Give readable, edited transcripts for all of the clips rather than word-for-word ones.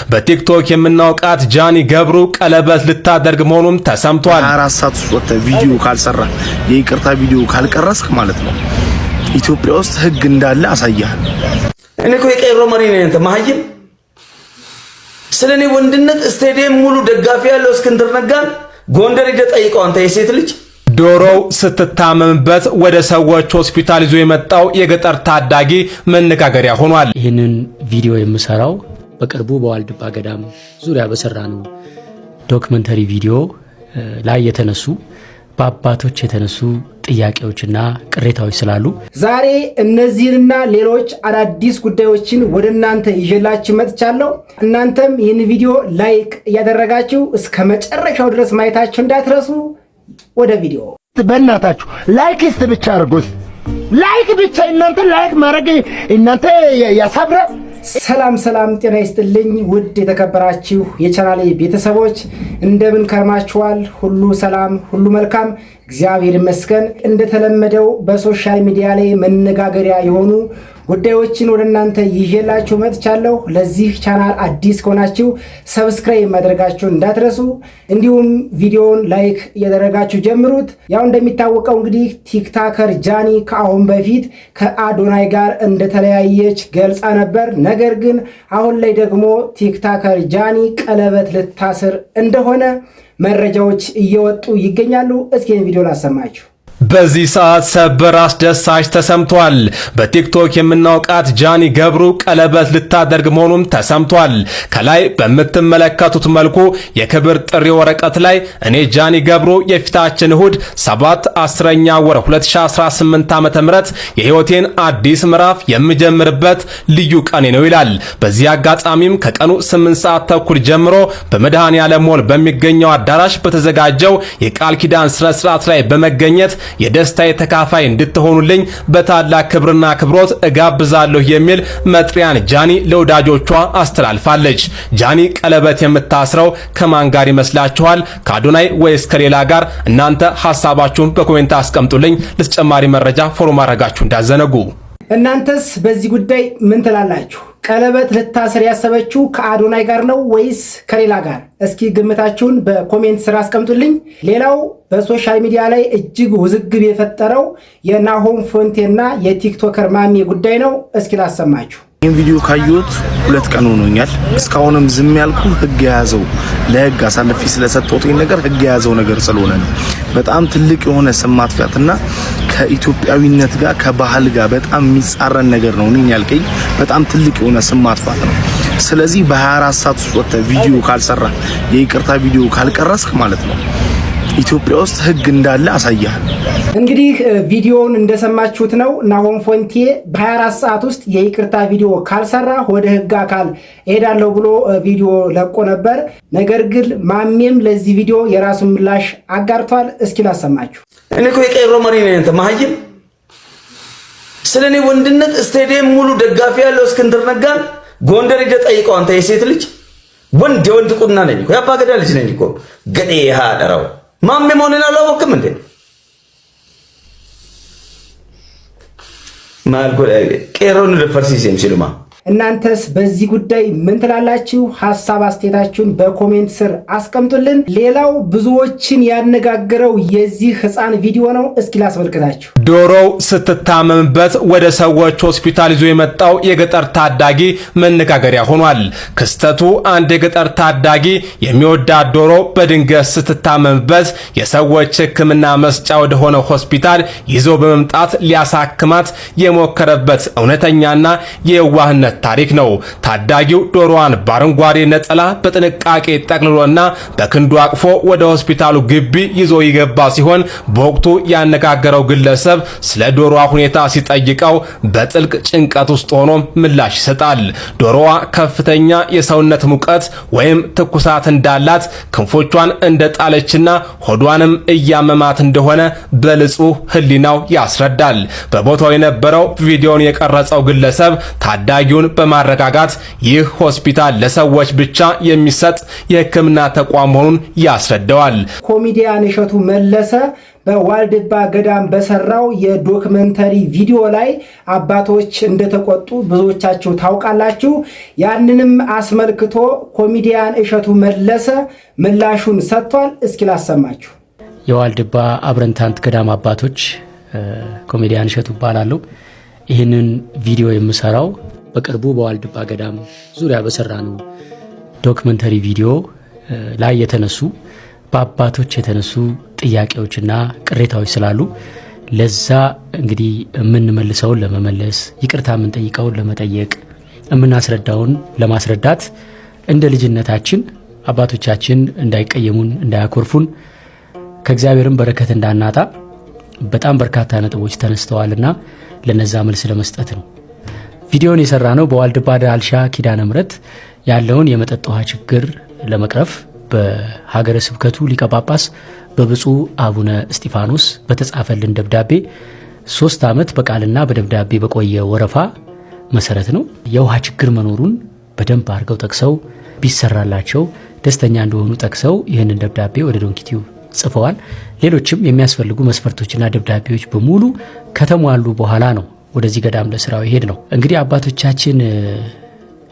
በቲክቶክ የምናውቃት ጃኒ ገብሩ ቀለበት ልታደርግ መሆኑም ተሰምቷል። 4 ሰዓት ውስጥ ቪዲዮ ካልሰራ የይቅርታ ቪዲዮ ካልቀረስክ ማለት ነው ኢትዮጵያ ውስጥ ህግ እንዳለ አሳያለሁ። እኔ እኮ የቀይሮ መሪ ነኝ። አንተ ማህይም ስለኔ ወንድነት ስቴዲየም ሙሉ ደጋፊ ያለው እስክንድር ነጋን ጎንደር ሄደ ጠይቀው። አንተ የሴት ልጅ ዶሮው ስትታመምበት ወደ ሰዎች ሆስፒታል ይዞ የመጣው የገጠር ታዳጊ መነጋገሪያ ሆኗል። ይህንን ቪዲዮ የምሰራው በቅርቡ በዋልድባ ገዳም ዙሪያ በሰራ ነው ዶክመንተሪ ቪዲዮ ላይ የተነሱ በአባቶች የተነሱ ጥያቄዎችና ቅሬታዎች ስላሉ ዛሬ እነዚህንና ሌሎች አዳዲስ ጉዳዮችን ወደ እናንተ ይዤላችሁ መጥቻለሁ። እናንተም ይህን ቪዲዮ ላይክ እያደረጋችሁ እስከ መጨረሻው ድረስ ማየታችሁ እንዳትረሱ። ወደ ቪዲዮ በእናታችሁ ላይክ ብቻ አድርጉት። ላይክ ብቻ እናንተ ላይክ ማድረግ እናንተ ያሳብራል። ሰላም ጤና ይስጥልኝ ውድ የተከበራችሁ የቻናሌ ቤተሰቦች እንደምን ከርማችኋል? ሁሉ ሰላም፣ ሁሉ መልካም፣ እግዚአብሔር ይመስገን። እንደተለመደው በሶሻል ሚዲያ ላይ መነጋገሪያ የሆኑ ጉዳዮችን ወደ እናንተ ይዤላችሁ መጥቻለሁ። ለዚህ ቻናል አዲስ ከሆናችሁ ሰብስክራይብ ማድረጋችሁ እንዳትረሱ፣ እንዲሁም ቪዲዮውን ላይክ እያደረጋችሁ ጀምሩት። ያው እንደሚታወቀው እንግዲህ ቲክታከር ጃኒ ከአሁን በፊት ከአዶናይ ጋር እንደተለያየች ገልጻ ነበር። ነገር ግን አሁን ላይ ደግሞ ቲክታከር ጃኒ ቀለበት ልታስር እንደሆነ መረጃዎች እየወጡ ይገኛሉ። እስኪ ቪዲዮ ላሰማችሁ። በዚህ ሰዓት ሰበር አስደሳች ተሰምቷል። በቲክቶክ የምናውቃት ጃኒ ገብሩ ቀለበት ልታደርግ መሆኑም ተሰምቷል። ከላይ በምትመለከቱት መልኩ የክብር ጥሪ ወረቀት ላይ እኔ ጃኒ ገብሩ የፊታችን እሁድ 7/10ኛ ወር 2018 ዓ.ም የህይወቴን አዲስ ምዕራፍ የምጀምርበት ልዩ ቀኔ ነው ይላል። በዚህ አጋጣሚም ከቀኑ 8 ሰዓት ተኩል ጀምሮ በመድኃኔዓለም ሞል በሚገኘው አዳራሽ በተዘጋጀው የቃል ኪዳን ስነ ስርዓት ላይ በመገኘት የደስታዬ ተካፋይ እንድትሆኑልኝ በታላቅ ክብርና ክብሮት እጋብዛለሁ የሚል መጥሪያን ጃኒ ለወዳጆቿ አስተላልፋለች። ጃኒ ቀለበት የምታስረው ከማን ጋር ይመስላችኋል? ከአዶናይ ወይስ ከሌላ ጋር? እናንተ ሐሳባችሁን በኮሜንት አስቀምጡልኝ። ለተጨማሪ መረጃ ፎሎ ማድረጋችሁ እንዳዘነጉ። እናንተስ በዚህ ጉዳይ ምን ትላላችሁ? ቀለበት ልታስር ያሰበችው ከአዶናይ ጋር ነው ወይስ ከሌላ ጋር? እስኪ ግምታችሁን በኮሜንት ስራ አስቀምጡልኝ። ሌላው በሶሻል ሚዲያ ላይ እጅግ ውዝግብ የፈጠረው የናሆም ፎንቴና የቲክቶከር ማሚ ጉዳይ ነው። እስኪ ላሰማችሁ። ይህን ቪዲዮ ካየሁት 2 ቀን ሆኖኛል። እስካሁንም ዝም ያልኩ ህግ የያዘው ለህግ አሳልፌ ስለሰጠሁት ነገር ህግ የያዘው ነገር ስለሆነ ነው። በጣም ትልቅ የሆነ ስም ማጥፋትና ከኢትዮጵያዊነት ጋር ከባህል ጋር በጣም የሚጻረን ነገር ነው። እኔን ያልከኝ በጣም ትልቅ የሆነ ስም ማጥፋት ነው። ስለዚህ በ24 ሰዓት ውስጥ ቪዲዮ ካልሰራ የይቅርታ ቪዲዮ ካልቀረስክ ማለት ነው ኢትዮጵያ ውስጥ ህግ እንዳለ አሳያለሁ። እንግዲህ ቪዲዮውን እንደሰማችሁት ነው። ናሆም ፎንቴ በ24 ሰዓት ውስጥ የይቅርታ ቪዲዮ ካልሰራ ወደ ህግ አካል እሄዳለሁ ብሎ ቪዲዮ ለቆ ነበር። ነገር ግን ማሜም ለዚህ ቪዲዮ የራሱን ምላሽ አጋርቷል። እስኪ ላሰማችሁ። እኔ እኮ የቀይሮ መሪ ነኝ። አንተ ማህይም ስለኔ ወንድነት ስቴዲየም ሙሉ ደጋፊ ያለው እስክንድር ነጋን ጎንደር ሄደ ጠይቀው። አንተ የሴት ልጅ የወንድ ቁና ነኝ እኮ ያባገዳ ልጅ ነኝ እኮ ገዴ ሃደራው ማሜ መሆንን አላወቅም እንዴ? ማልጎ ቄሮን ለፈርሲሴም ሲሉማ እናንተስ በዚህ ጉዳይ ምን ትላላችሁ? ሐሳብ አስተያየታችሁን በኮሜንት ስር አስቀምጡልን። ሌላው ብዙዎችን ያነጋገረው የዚህ ህፃን ቪዲዮ ነው። እስኪ ላስመልክታችሁ። ዶሮው ስትታመምበት ወደ ሰዎች ሆስፒታል ይዞ የመጣው የገጠር ታዳጊ መነጋገሪያ ሆኗል። ክስተቱ አንድ የገጠር ታዳጊ የሚወዳት ዶሮ በድንገት ስትታመምበት የሰዎች ሕክምና መስጫ ወደ ሆነ ሆስፒታል ይዞ በመምጣት ሊያሳክማት የሞከረበት እውነተኛና የዋህነት ታሪክ ነው። ታዳጊው ዶሮዋን በአረንጓዴ ነጠላ በጥንቃቄ ጠቅልሎና በክንዱ አቅፎ ወደ ሆስፒታሉ ግቢ ይዞ ይገባ ሲሆን በወቅቱ ያነጋገረው ግለሰብ ስለ ዶሮዋ ሁኔታ ሲጠይቀው በጥልቅ ጭንቀት ውስጥ ሆኖ ምላሽ ይሰጣል። ዶሮዋ ከፍተኛ የሰውነት ሙቀት ወይም ትኩሳት እንዳላት፣ ክንፎቿን እንደጣለችና ሆዷንም እያመማት እንደሆነ በልጹህ ህሊናው ያስረዳል። በቦታው የነበረው ቪዲዮን የቀረጸው ግለሰብ ታዳጊው በማረጋጋት ይህ ሆስፒታል ለሰዎች ብቻ የሚሰጥ የህክምና ተቋም መሆኑን ያስረዳዋል። ኮሜዲያን እሸቱ መለሰ በዋልድባ ገዳም በሰራው የዶክመንተሪ ቪዲዮ ላይ አባቶች እንደተቆጡ ብዙዎቻችሁ ታውቃላችሁ። ያንንም አስመልክቶ ኮሜዲያን እሸቱ መለሰ ምላሹን ሰጥቷል። እስኪ ላሰማችሁ። የዋልድባ አብረንታንት ገዳም አባቶች ኮሜዲያን እሸቱ እባላለሁ። ይህንን ቪዲዮ የምሰራው በቅርቡ በዋልድባ ገዳም ዙሪያ በሰራ ነው ዶክመንተሪ ቪዲዮ ላይ የተነሱ በአባቶች የተነሱ ጥያቄዎችና ቅሬታዎች ስላሉ ለዛ እንግዲህ የምንመልሰውን ለመመለስ ይቅርታ የምንጠይቀውን ለመጠየቅ የምናስረዳውን ለማስረዳት እንደ ልጅነታችን አባቶቻችን እንዳይቀየሙን እንዳያኮርፉን ከእግዚአብሔርም በረከት እንዳናጣ በጣም በርካታ ነጥቦች ተነስተዋልና ለነዛ መልስ ለመስጠት ነው። ቪዲዮን የሰራ ነው በዋልድባ ዳልሻ ኪዳነ ምሕረት ያለውን የመጠጥ ውሃ ችግር ለመቅረፍ በሀገረ ስብከቱ ሊቀ ጳጳስ በብፁዕ አቡነ እስጢፋኖስ በተጻፈልን ደብዳቤ 3 ዓመት በቃልና በደብዳቤ በቆየ ወረፋ መሰረት ነው። የውሃ ችግር መኖሩን በደንብ አድርገው ጠቅሰው ቢሰራላቸው ደስተኛ እንደሆኑ ጠቅሰው ይህንን ደብዳቤ ወደ ዶንኪቲዩብ ጽፈዋል። ሌሎችም የሚያስፈልጉ መስፈርቶችና ደብዳቤዎች በሙሉ ከተሟሉ በኋላ ነው ወደዚህ ገዳም ለስራው ይሄድ ነው። እንግዲህ አባቶቻችን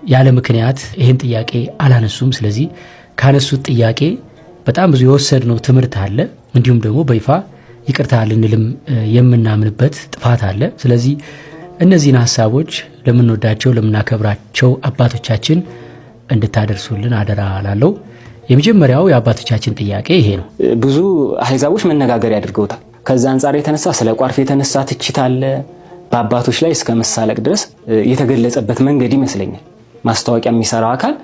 ያለ ምክንያት ይህን ጥያቄ አላነሱም። ስለዚህ ካነሱት ጥያቄ በጣም ብዙ የወሰድነው ትምህርት አለ። እንዲሁም ደግሞ በይፋ ይቅርታ ልንልም የምናምንበት ጥፋት አለ። ስለዚህ እነዚህን ሀሳቦች ለምንወዳቸው ለምናከብራቸው አባቶቻችን እንድታደርሱልን አደራ ላለው። የመጀመሪያው የአባቶቻችን ጥያቄ ይሄ ነው። ብዙ አህዛቦች መነጋገር ያድርገውታል። ከዛ አንጻር የተነሳ ስለ ቋርፍ የተነሳ ትችት አለ። በአባቶች ላይ እስከ መሳለቅ ድረስ የተገለጸበት መንገድ ይመስለኛል። ማስታወቂያ የሚሰራው አካል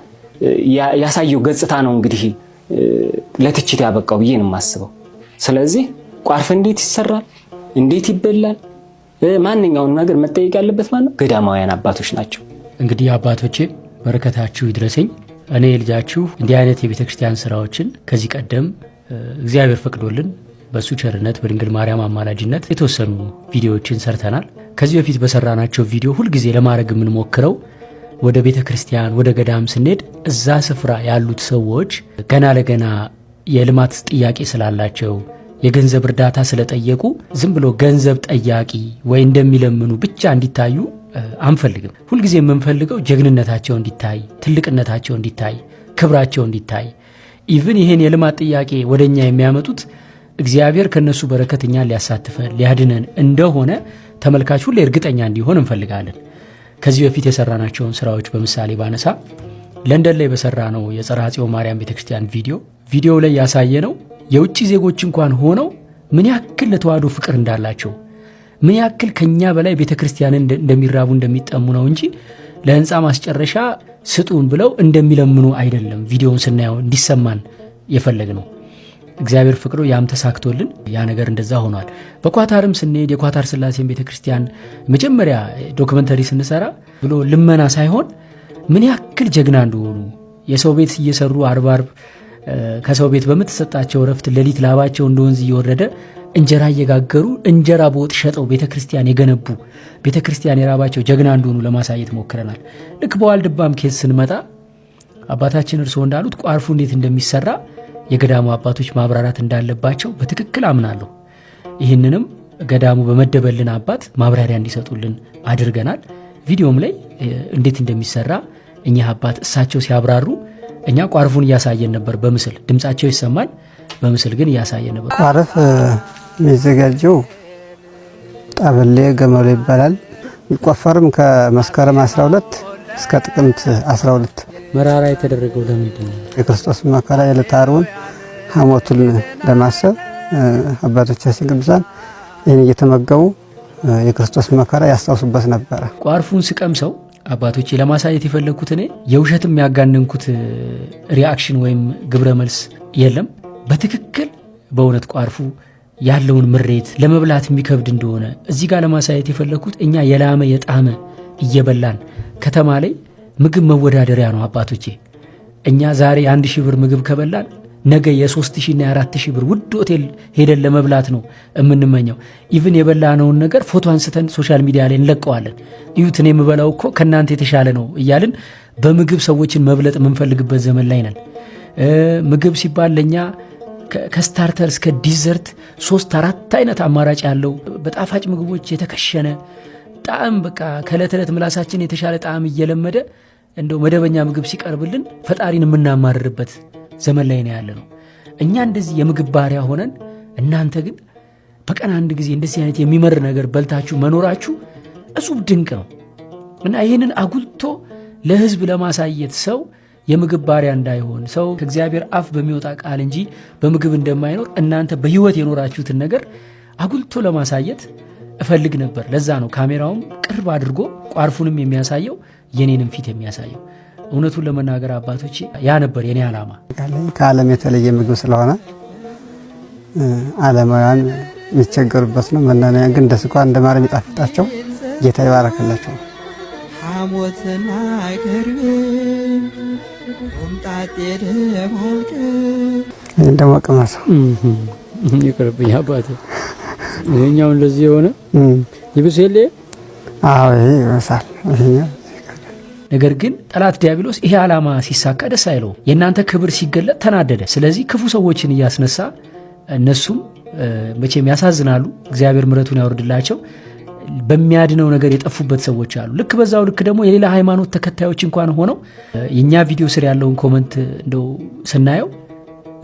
ያሳየው ገጽታ ነው እንግዲህ ለትችት ያበቃው ብዬ ነው የማስበው። ስለዚህ ቋርፍ እንዴት ይሰራል፣ እንዴት ይበላል፣ ማንኛውንም ነገር መጠየቅ ያለበት ማለት ነው ገዳማውያን አባቶች ናቸው። እንግዲህ አባቶቼ በረከታችሁ ይድረሰኝ። እኔ ልጃችሁ እንዲህ አይነት የቤተ ክርስቲያን ስራዎችን ከዚህ ቀደም እግዚአብሔር ፈቅዶልን በሱ ቸርነት በድንግል ማርያም አማላጅነት የተወሰኑ ቪዲዮዎችን ሰርተናል። ከዚህ በፊት በሰራናቸው ቪዲዮ ሁልጊዜ ለማድረግ የምንሞክረው ወደ ቤተ ክርስቲያን ወደ ገዳም ስንሄድ እዛ ስፍራ ያሉት ሰዎች ገና ለገና የልማት ጥያቄ ስላላቸው የገንዘብ እርዳታ ስለጠየቁ ዝም ብሎ ገንዘብ ጠያቂ ወይ እንደሚለምኑ ብቻ እንዲታዩ አንፈልግም። ሁልጊዜ የምንፈልገው ጀግንነታቸው እንዲታይ፣ ትልቅነታቸው እንዲታይ፣ ክብራቸው እንዲታይ። ኢቭን ይሄን የልማት ጥያቄ ወደኛ የሚያመጡት እግዚአብሔር ከነሱ በረከት እኛን ሊያሳትፈን ሊያድነን እንደሆነ ተመልካች ሁሉ እርግጠኛ እንዲሆን እንፈልጋለን። ከዚህ በፊት የሰራናቸውን ስራዎች በምሳሌ ባነሳ ለንደን ላይ በሰራነው የጸርሐ ጽዮን ማርያም ቤተክርስቲያን ቪዲዮ ላይ ያሳየነው የውጭ ዜጎች እንኳን ሆነው ምን ያክል ለተዋህዶ ፍቅር እንዳላቸው ምን ያክል ከኛ በላይ ቤተክርስቲያንን እንደሚራቡ እንደሚጠሙ ነው እንጂ ለህንፃ ማስጨረሻ ስጡን ብለው እንደሚለምኑ አይደለም። ቪዲዮውን ስናየው እንዲሰማን የፈለግነው እግዚአብሔር ፍቅሩ ያም ተሳክቶልን ያ ነገር እንደዛ ሆኗል። በኳታርም ስንሄድ የኳታር ስላሴን ቤተክርስቲያን መጀመሪያ ዶክመንተሪ ስንሰራ ብሎ ልመና ሳይሆን ምን ያክል ጀግና እንደሆኑ የሰው ቤት እየሰሩ አርብ ከሰው ቤት በምትሰጣቸው ረፍት ሌሊት ላባቸው እንደወንዝ እየወረደ እንጀራ እየጋገሩ እንጀራ በወጥ ሸጠው ቤተክርስቲያን የገነቡ ቤተክርስቲያን የራባቸው ጀግና እንደሆኑ ለማሳየት ሞክረናል። ልክ በዋልድባም ኬስ ስንመጣ አባታችን እርስዎ እንዳሉት ቋርፉ እንዴት እንደሚሰራ የገዳሙ አባቶች ማብራራት እንዳለባቸው በትክክል አምናለሁ። ይህንንም ገዳሙ በመደበልን አባት ማብራሪያ እንዲሰጡልን አድርገናል። ቪዲዮም ላይ እንዴት እንደሚሰራ እኛ አባት እሳቸው ሲያብራሩ እኛ ቋርፉን እያሳየን ነበር። በምስል ድምጻቸው ይሰማል፣ በምስል ግን እያሳየን ነበር። ቋርፍ የሚዘጋጀው ጣበሌ ገመሎ ይባላል። የሚቆፈርም ከመስከረም 12 እስከ ጥቅምት 12። መራራ የተደረገው ለምንድን ነው? የክርስቶስ መከራ የዕለተ ዓርቡን ሐሞቱን ለማሰብ አባቶቻችን ቅዱሳን ይህን እየተመገቡ የክርስቶስ መከራ ያስታውሱበት ነበረ። ቋርፉን ስቀምሰው አባቶቼ ለማሳየት የፈለግኩት እኔ የውሸትም ያጋነንኩት ሪአክሽን ወይም ግብረ መልስ የለም። በትክክል በእውነት ቋርፉ ያለውን ምሬት ለመብላት የሚከብድ እንደሆነ እዚህ ጋር ለማሳየት የፈለግኩት እኛ የላመ የጣመ እየበላን ከተማ ላይ ምግብ መወዳደሪያ ነው አባቶቼ። እኛ ዛሬ 1000 ብር ምግብ ከበላን ነገ የ3000 እና የ4000 ብር ውድ ሆቴል ሄደን ለመብላት ነው የምንመኘው። ኢቭን የበላነውን ነገር ፎቶ አንስተን ሶሻል ሚዲያ ላይ እንለቀዋለን። እዩት እኔ የምበላው እኮ ከናንተ የተሻለ ነው እያልን በምግብ ሰዎችን መብለጥ የምንፈልግበት ዘመን ላይ ነን። ምግብ ሲባል ለኛ ከስታርተር እስከ ዲዘርት 3-4 አይነት አማራጭ ያለው በጣፋጭ ምግቦች የተከሸነ ጣዕም በቃ ከዕለት ምላሳችን የተሻለ ጣዕም እየለመደ እንደው መደበኛ ምግብ ሲቀርብልን ፈጣሪን የምናማርርበት ዘመን ላይ ነው ያለነው። እኛ እንደዚህ የምግብ ባሪያ ሆነን እናንተ ግን በቀን አንድ ጊዜ እንደዚህ አይነት የሚመር ነገር በልታችሁ መኖራችሁ እጹብ ድንቅ ነው እና ይህንን አጉልቶ ለህዝብ ለማሳየት ሰው የምግብ ባሪያ እንዳይሆን ሰው ከእግዚአብሔር አፍ በሚወጣ ቃል እንጂ በምግብ እንደማይኖር እናንተ በህይወት የኖራችሁትን ነገር አጉልቶ ለማሳየት እፈልግ ነበር። ለዛ ነው ካሜራውም ቅርብ አድርጎ ቋርፉንም የሚያሳየው የኔንም ፊት የሚያሳየው። እውነቱን ለመናገር አባቶቼ ያ ነበር የኔ ዓላማ። ከዓለም የተለየ ምግብ ስለሆነ ዓለማውያን የሚቸገሩበት ነው። መናንያን ግን እንደ ስኳር እንደ ማር የሚጣፍጣቸው ጌታ ይባረክላቸው። ሐሞትና አይቀርብም ቁምጣጤ ደማልቅ እንደሞ ቀመሰ ይቅርብኝ አባቴ። ይሄኛው እንደዚህ የሆነ ይብስል። አዎ ይብሳል። ነገር ግን ጠላት ዲያብሎስ ይሄ ዓላማ ሲሳካ ደስ አይለው። የእናንተ ክብር ሲገለጥ ተናደደ። ስለዚህ ክፉ ሰዎችን እያስነሳ እነሱም መቼም ያሳዝናሉ። እግዚአብሔር ምሕረቱን ያወርድላቸው። በሚያድነው ነገር የጠፉበት ሰዎች አሉ። ልክ በዛው ልክ ደግሞ የሌላ ሃይማኖት ተከታዮች እንኳን ሆነው የኛ ቪዲዮ ስር ያለውን ኮመንት እንደው ስናየው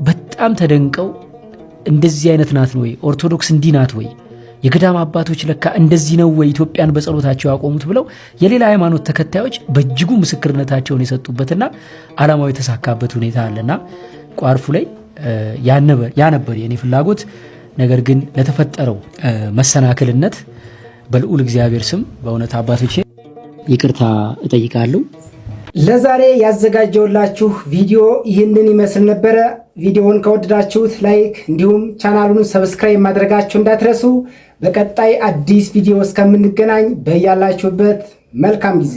በጣም ተደንቀው እንደዚህ አይነት ናት ወይ ኦርቶዶክስ እንዲህ ናት ወይ የገዳም አባቶች ለካ እንደዚህ ነው ወይ ኢትዮጵያን በጸሎታቸው ያቆሙት ብለው የሌላ ሃይማኖት ተከታዮች በእጅጉ ምስክርነታቸውን የሰጡበትና ዓላማው የተሳካበት ሁኔታ አለና ቋርፉ ላይ ያ ነበር የኔ ፍላጎት። ነገር ግን ለተፈጠረው መሰናክልነት በልዑል እግዚአብሔር ስም በእውነት አባቶቼ ይቅርታ እጠይቃለሁ። ለዛሬ ያዘጋጀውላችሁ ቪዲዮ ይህንን ይመስል ነበረ። ቪዲዮውን ከወደዳችሁት ላይክ እንዲሁም ቻናሉን ሰብስክራይብ ማድረጋችሁ እንዳትረሱ። በቀጣይ አዲስ ቪዲዮ እስከምንገናኝ በያላችሁበት መልካም ጊዜ